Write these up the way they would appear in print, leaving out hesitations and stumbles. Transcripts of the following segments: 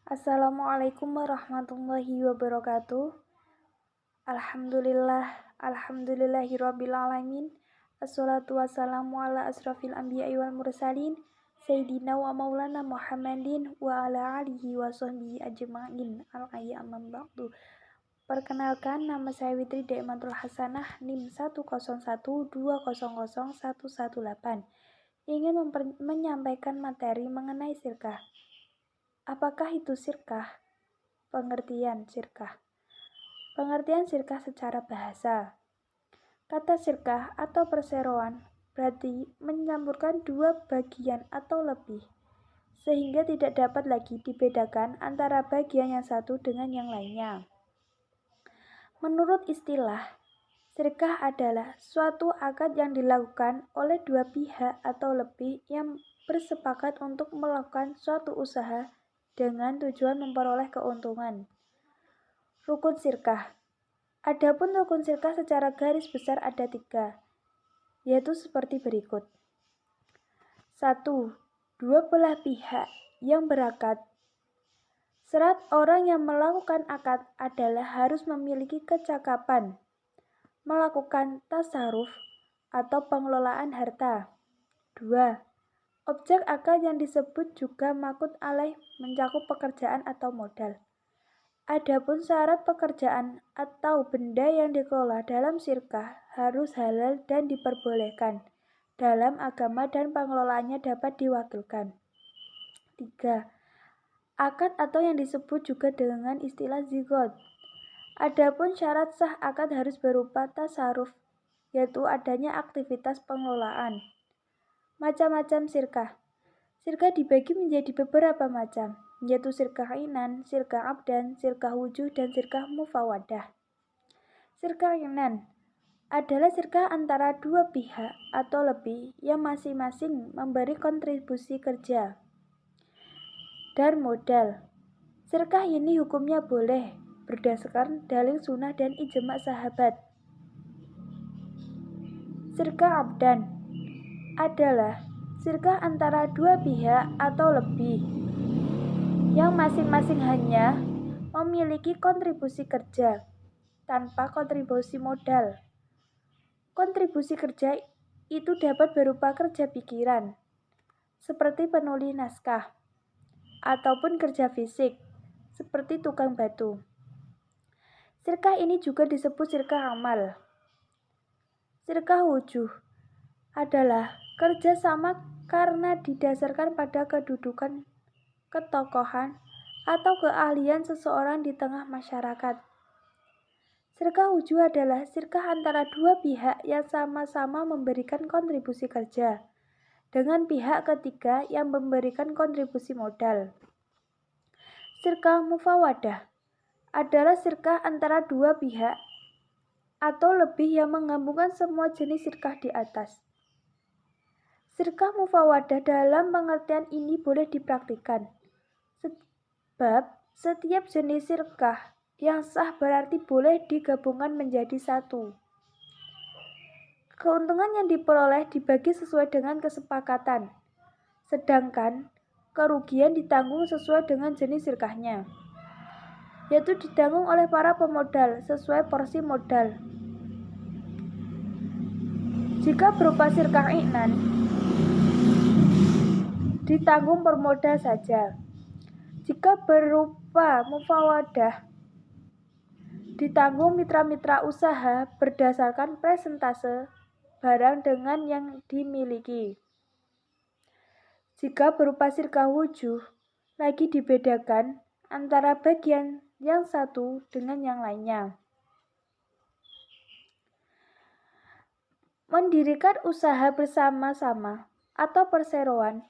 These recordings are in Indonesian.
Assalamualaikum warahmatullahi wabarakatuh. Alhamdulillahirabbil alamin. Assalatu wassalamu ala asrafil anbiya'i wal mursalin Sayyidina wa maulana Muhammadin wa ala alihi wa sahbihi ajma'in. Al-ayyaman ba'du. Perkenalkan, nama saya Witri Daimatul Hasanah, NIM 101200118. Ingin menyampaikan materi mengenai sirkah. Apakah itu sirkah? Pengertian sirkah. Pengertian sirkah secara bahasa. Kata sirkah atau perseroan berarti mencampurkan dua bagian atau lebih, sehingga tidak dapat lagi dibedakan antara bagian yang satu dengan yang lainnya. Menurut istilah, sirkah adalah suatu akad yang dilakukan oleh dua pihak atau lebih yang bersepakat untuk melakukan suatu usaha dengan tujuan memperoleh keuntungan. Rukun sirkah. Adapun rukun sirkah secara garis besar ada 3, yaitu seperti berikut. 1. Dua belah pihak yang berakad. Syarat orang yang melakukan akad adalah harus memiliki kecakapan melakukan tasarruf atau pengelolaan harta. 2. Objek akad yang disebut juga maqud alaih mencakup pekerjaan atau modal. Adapun syarat pekerjaan atau benda yang dikelola dalam sirkah harus halal dan diperbolehkan dalam agama dan pengelolaannya dapat diwakilkan. 3. Akad atau yang disebut juga dengan istilah zigot. Adapun syarat sah akad harus berupa tasarruf, yaitu adanya aktivitas pengelolaan. Macam-macam sirkah. Sirkah dibagi menjadi beberapa macam, yaitu sirkah inan, sirkah abdan, sirkah wujuh, dan sirkah mufawadah. Sirkah inan adalah sirkah antara dua pihak atau lebih yang masing-masing memberi kontribusi kerja dan modal. Sirkah ini hukumnya boleh berdasarkan dalil sunnah dan ijma' sahabat. Sirkah abdan adalah sirkah antara dua pihak atau lebih yang masing-masing hanya memiliki kontribusi kerja tanpa kontribusi modal. Kontribusi kerja itu dapat berupa kerja pikiran, seperti penulis naskah, ataupun kerja fisik, seperti tukang batu. Sirkah ini juga disebut sirkah amal. Sirkah wujuh adalah kerjasama karena didasarkan pada kedudukan, ketokohan, atau keahlian seseorang di tengah masyarakat. Sirkah wujuh adalah sirkah antara dua pihak yang sama-sama memberikan kontribusi kerja, dengan pihak ketiga yang memberikan kontribusi modal. Sirkah mufawadah adalah sirkah antara dua pihak atau lebih yang menggabungkan semua jenis sirkah di atas. Sirkah mufawadah dalam pengertian ini boleh dipraktikkan, sebab setiap jenis sirkah yang sah berarti boleh digabungkan menjadi satu. Keuntungan yang diperoleh dibagi sesuai dengan kesepakatan, sedangkan kerugian ditanggung sesuai dengan jenis sirkahnya, yaitu ditanggung oleh para pemodal sesuai porsi modal. Jika berupa sirkah inan, ditanggung pemodal saja. Jika berupa mufawadah, ditanggung mitra-mitra usaha berdasarkan persentase barang dengan yang dimiliki. Jika berupa sirkah wujuh, lagi dibedakan antara bagian yang satu dengan yang lainnya. Mendirikan usaha bersama-sama atau perseroan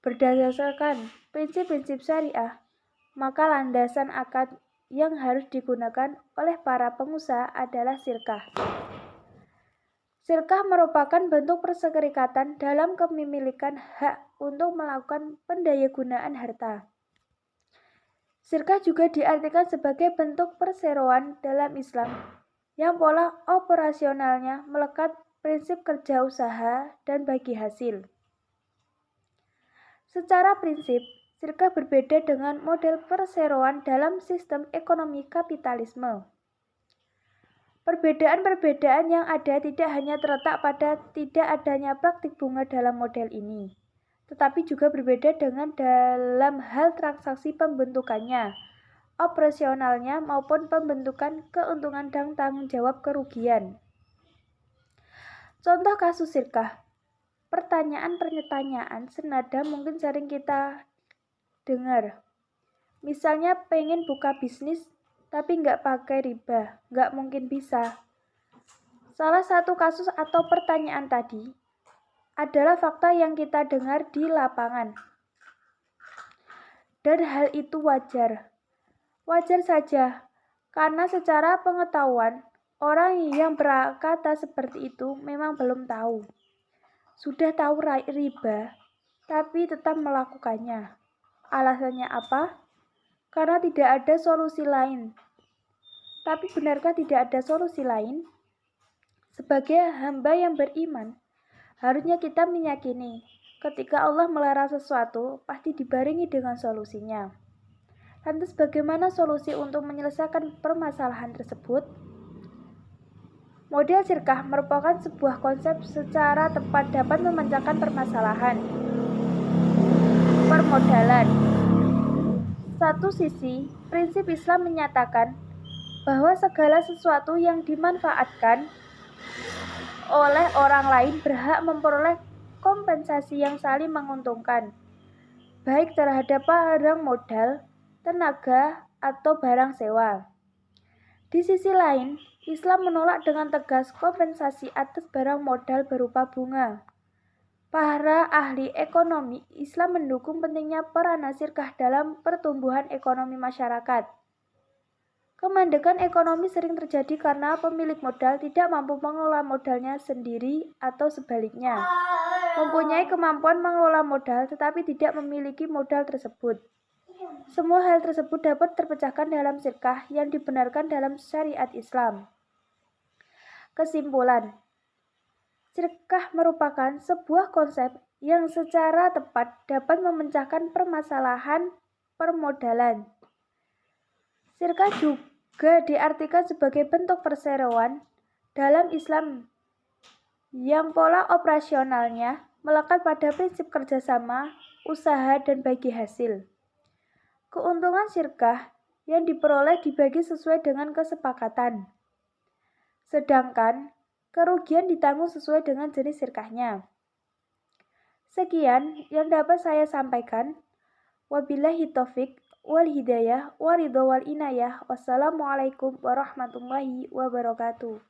berdasarkan prinsip-prinsip syariah, maka landasan akad yang harus digunakan oleh para pengusaha adalah sirkah. Sirkah merupakan bentuk perserikatan dalam kepemilikan hak untuk melakukan pendayagunaan harta. Sirkah juga diartikan sebagai bentuk perseroan dalam Islam yang pola operasionalnya melekat prinsip kerja usaha dan bagi hasil. Secara prinsip, Sirkah berbeda dengan model perseroan dalam sistem ekonomi kapitalisme. Perbedaan-perbedaan yang ada tidak hanya terletak pada tidak adanya praktik bunga dalam model ini, tetapi juga berbeda dengan dalam hal transaksi pembentukannya, operasionalnya maupun pembentukan keuntungan dan tanggung jawab kerugian. Contoh kasus sirkah. Pertanyaan-pertanyaan senada mungkin sering kita dengar. Misalnya pengen buka bisnis tapi nggak pakai riba, nggak mungkin bisa. Salah satu kasus atau pertanyaan tadi adalah fakta yang kita dengar di lapangan. Dan hal itu wajar. Wajar saja, karena secara pengetahuan, orang yang berkata seperti itu memang belum tahu. Sudah tahu riba, tapi tetap melakukannya. Alasannya apa? Karena tidak ada solusi lain. Tapi benarkah tidak ada solusi lain? Sebagai hamba yang beriman, harusnya kita meyakini ketika Allah melarang sesuatu, pasti dibarengi dengan solusinya. Lantas bagaimana solusi untuk menyelesaikan permasalahan tersebut? Model sirkah merupakan sebuah konsep secara tepat dapat memecahkan permasalahan permodalan. Satu sisi, prinsip Islam menyatakan bahwa segala sesuatu yang dimanfaatkan oleh orang lain berhak memperoleh kompensasi yang saling menguntungkan, baik terhadap barang modal, tenaga, atau barang sewa. Di sisi lain, Islam menolak dengan tegas kompensasi atas barang modal berupa bunga. Para ahli ekonomi Islam mendukung pentingnya peran sirkah dalam pertumbuhan ekonomi masyarakat. Kemandekan ekonomi sering terjadi karena pemilik modal tidak mampu mengelola modalnya sendiri atau sebaliknya, mempunyai kemampuan mengelola modal tetapi tidak memiliki modal tersebut. Semua hal tersebut dapat terpecahkan dalam sirkah yang dibenarkan dalam syariat Islam. Kesimpulan, sirkah merupakan sebuah konsep yang secara tepat dapat memecahkan permasalahan permodalan. Sirkah juga diartikan sebagai bentuk perseroan dalam Islam yang pola operasionalnya melekat pada prinsip kerjasama, usaha, dan bagi hasil. Keuntungan sirkah yang diperoleh dibagi sesuai dengan kesepakatan, sedangkan kerugian ditanggung sesuai dengan jenis sirkahnya. Sekian yang dapat saya sampaikan. Wabillahi taufik wal hidayah wa ridho wal inayah. Wassalamualaikum warahmatullahi wabarakatuh.